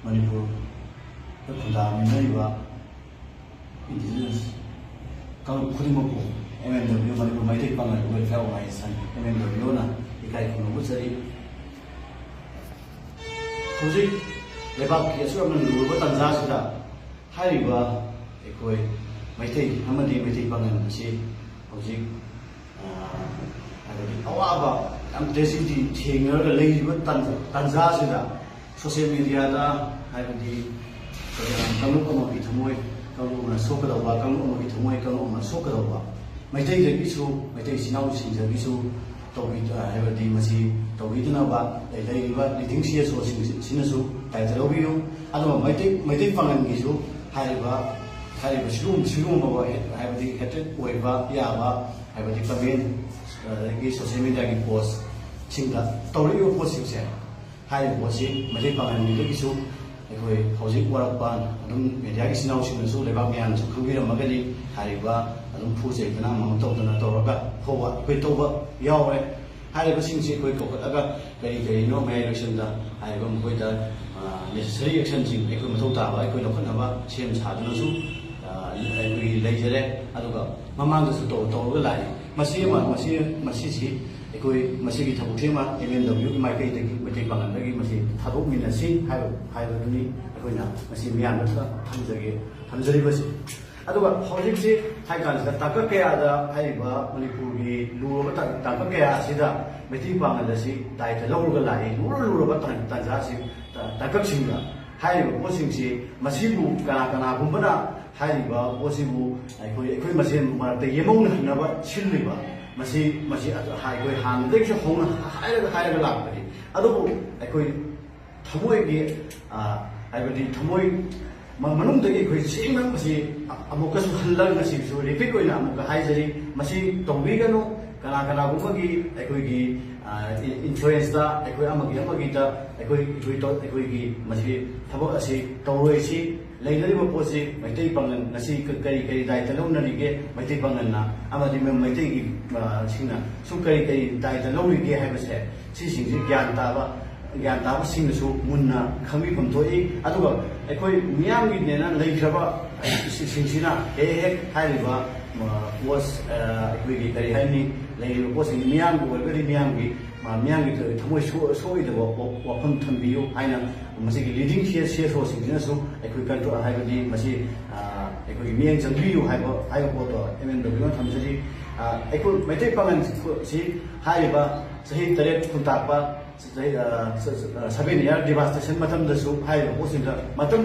Manipur Kundamina indigenous Kudimapu, MMW, Manipur might take Pangan welfare organization, MMW, Ikai Kumusari. Hosik, Lebak, Yasuaman, Ruba Tanzasida, Hariba, Ekoi, might take Hamadi, might take Pangan, see, Hosik, Awaba, I'm destined to change the lady with Tanzasida, social media, I would be Kamuka Mitomoy. Kamu soka dawa, kamu orang itu semua kamu soka dawa. Macam ini bisu, macam sinau sih bisu, tahu itu, hebat di masih tahu itu napa, dari luar di tinggi sih so sini so, tapi terlalu biu. Atau macam pangan bisu, hari sebelum bawa hebat di kata weba, ya apa, hebat di pemain, lagi sosial media di post, singkat, tahu itu post sih, hari post sih, macam pangan itu bisu. Ekoi hojik warakpan adum media ki sinau sing su lebak mian su khubira magadi hariba adum phuje kana mamto dana toraga howa koi toba yawe hariba sing si koi kokataga kari no mai election da hariba mkoi da necessary action sing ekoi mathau ta ba ekoi lokhan ba sem sa dana su ekoi leijare aduga mamang da su to ga lai masi si ekoi masi ki thabuk thema MMW mai kai dagi mate bangan dagi masi thabuk min asi hai duni ekoi na masi mian da thamjari basi aduga hojik si hai kan da takka kaya da hai ba manipur gi lu ba takka kaya sida mate bangan da si dai ta lawur ga lai lu ba tan ja si takka singa hai ba posing si masi bu kana bumbana hai ba posibu ekoi masi ma te yemong na ba chilli ba masih hai koi han dek se hong hai ga lag bari adu koi thamoi gi hai badi thamoi manung de koi sing nang masih amuka su halal masih su repeat koi na amuka hai jari masih tongbi ga no kana bu gi koi gi influence da koi amagi da koi gi masih thabo asi tawoi si lainari ba posi maitai pangan nasi kari dai talon na rige maitai pangan na amadi maitai gi singna su kari dai talon rige hai base si sing si gyan ta ba sing su munna khami bam thoi aduga ekoi miyam gi ne na lai khaba sing sina hai ba was ekoi gi kari hai ni lai lo posi miyam go kari miyam gi thamoi so ida wa pham thambiu aina masih leading here so sing so ekoi control hai badi masih ekoi miang jangbiu hai bo to MMW thamjari ekoi maitai pangan si hai ba sahi tare kuntak pa saben year devastation matam da su hai bo sin da matam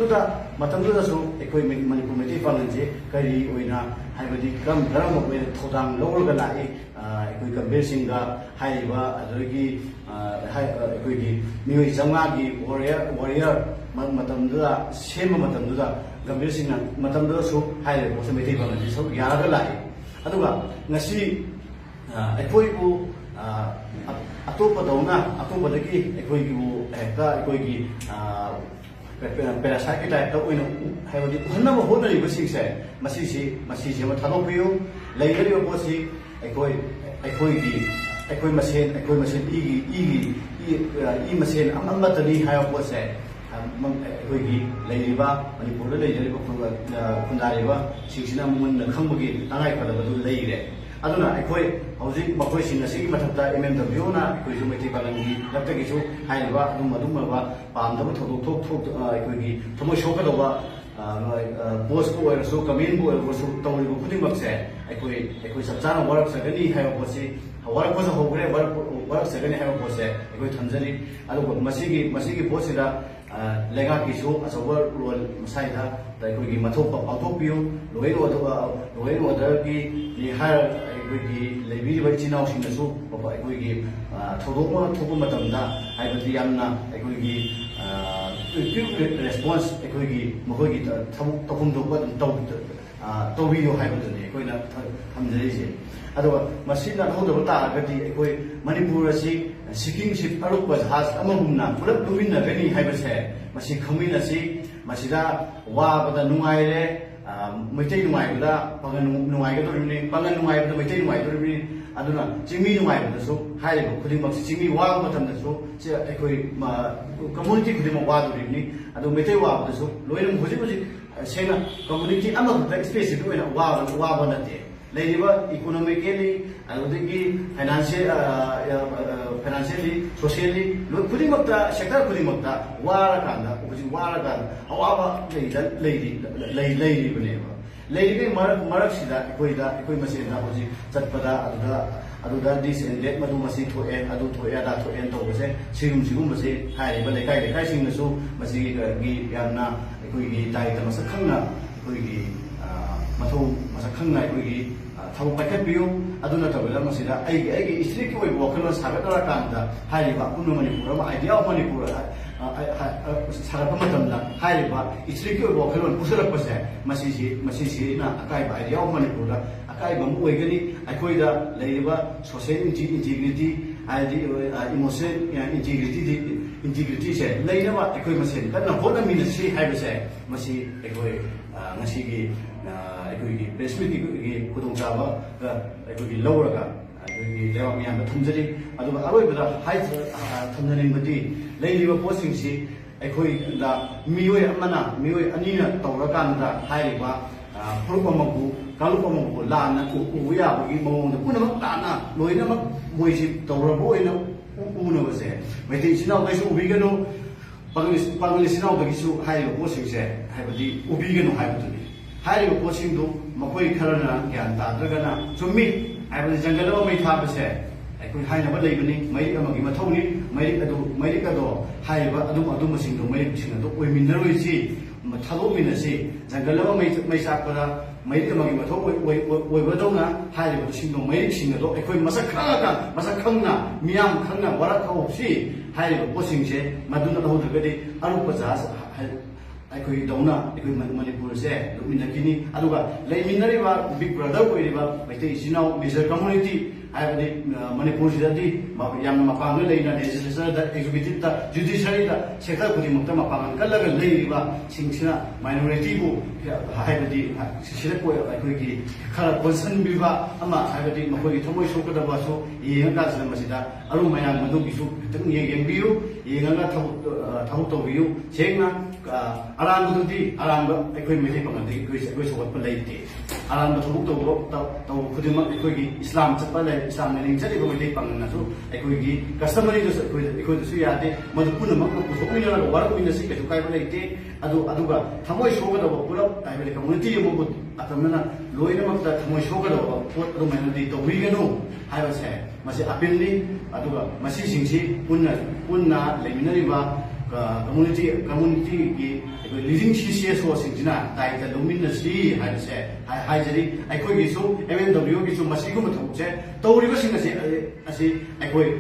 da su ekoi manipur maitai pangan je kari oina hai badi kam dharam mo thodang logol ga lai ekoi kambir singa hai ba adagi ekoi gi mioi janga gi warrior matam da sema matam da kambir singa matam da su hai bo se maitai pangan ji so yara ga lai aduga ngasi ekoi bu atopa dauna atopa dagi ekoi gi ekoi gi parasite type to oino hai badi hanna mo hona ri basi se masih ma thalo piu laigari bo si ekoi masen i masen amma tani hai bo se ekoi gi lairiba manipur da lairiba kundariba singsina mun khambagi tangai phala badu laire aduna ekoi hojik makoi sin asi mathapta MMW na ekoi ju maitai palangi lapta gi su haiba adum ba pam da thok ekoi gi thomoi shoka do ba post ko or so comment ko or so tawri ko khuding bak se ekoi sabjana warak sagani hai bo si warak ko ho gre warak sagani hai bo se ekoi thamjani adu masigi post da lega ki so asober role masai da ekoi gi mathop pathop piu loi ro da ki ni har ekoi gi lebi ba chinau sing da su ba ekoi gi thodok matam da hai badi yamna ekoi gi quick response ekoi gi mohoi gi takum do ba to video hai badi ne ekoi na thamjari je ado masina hodo ta ga di ekoi manipur asi siking ship aruk ba jahaz amagumna pulap duminna gani hai ba se masi khamina si masida wa ba da nungai re maitai nungai ba pangan nungai ga to ni pangan nungai ba maitai nungai to ni aduna chingmi nuai ba so hai ba khuding mak chingmi wa ma tam da so che ekoi community khuding ma wa do ni adu metei wa ba so loinam hoji sena community ama da space do ina wa ba na te leiba economically adudagi financially socially khuding mak ta sector khuding mak ta wa ra kan da hoji wa ra kan awa ba lei bane ba lei marak sida ekoi masena hoji chatpada aduda disendet madu masi thoe adu thoe da thoe to base sigum base hai ba lekai sing na su masi gi yamna ekoi gi dai ta masa khangna ekoi gi mathau masa khangna ekoi gi thau paket biu aduna ta bela masida ai istri ki oi wakal sagat ra kan da hai ba kunu manipur ma idea of manipur sarapa matam da hai ba istri ki oi wakal pusara pase masi na akai ba idea of manipur da akai ba mu oigani akoi da leiba social integrity ID emotion integrity se leina ba ekoi masen kana hona minasi hai ba se masi ekoi ngasi gi ekoi gi basement gi kudong jaba ga ekoi gi lower ga ekoi gi lewa mi am thumjari adu ba aroi ba hai thumjani badi leiba posting si ekoi da mioi amana mioi anina tawra kan da hai ba purpamaku kalupamaku lana ku ya bagi mawong da punama lana loina mak moisi tawrabo ina una base meti sinau kaisu ubigano pangli sinau bagi su hai lo posing se hai badi ubigano hai badi hai lo posing do makoi kharana gyan ta dragana chumi hai badi jangalo mai tha base ai hai na ba leibani mai amagi mathoni mai ado hai ba adu masing do mai sing do oiminaroi si thalo minasi jangalama mai sakpada mai amagi mathau oi badona hai ba sing do mai sing do ekoi masak khangna miyam khangna wara khau si hai ba posing se maduna do gadi arupa jas ekoi dauna ekoi manipur se luminakini aduga leiminari ba big brother koi ba mai te sinau major community hai manipur sidati yam mapang leina legislature da executive da judiciary da sector kudi mukta mapang kalaga leiba singsina minority bu hai badi sira ko ai ki khara concern biba ama hai badi makoi thomoi sokada ba so yenga ka sala masida aru mayang madu bisu tang yeng biu yenga thau to biu chengna aran dudi aran ba ekoi mete pangandi ekoi sokot pa leite aran ba thobuk to khudima ekoi ki islam chapa islam ne ning chali ko le pangna su ekoi gi customary do ekoi su ya de madu puna mak ko so ni na war ko ni si ke kai ba leite aduga thamoi shoga do pulap ai le community mo ko atamna loina mak da thamoi shoga do pot ro mai di to wi gano hai ba se masi apil ni aduga masi singsi punna leminari ba community ki leading CCS was in Jina, like the luminous hai se hai jari ekoi gi su MNW gi su masi ko mathu se to ri ba sing asi ekoi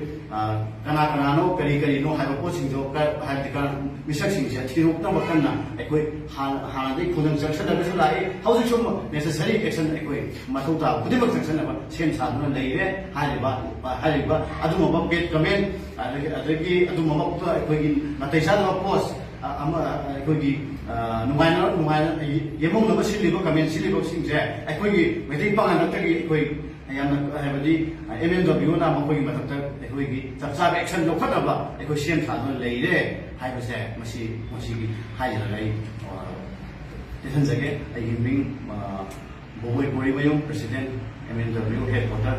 kana no kari no hai ba sing jo ka hai ti kan misak sing se thiruk na makan na ekoi ha dei khudang sanction da su lai how sum necessary action ekoi mathu ta kudimak sanction na ba sem sa no lei re hai ba adu ma get comment adagi adu ma ma ekoi gi matai sa no post ama ekoi gi numaina yemong na basilibo kamen silibo singse ekoi gi meti pangan atagi ekoi ayam habadi MNW na makoi gi matak ekoi gi chapsa action lo khata ba ekoi sem tha no lei re hai ba se masi gi hai la lai desan jage ai gi ming boi boi mayong president MNW headquarter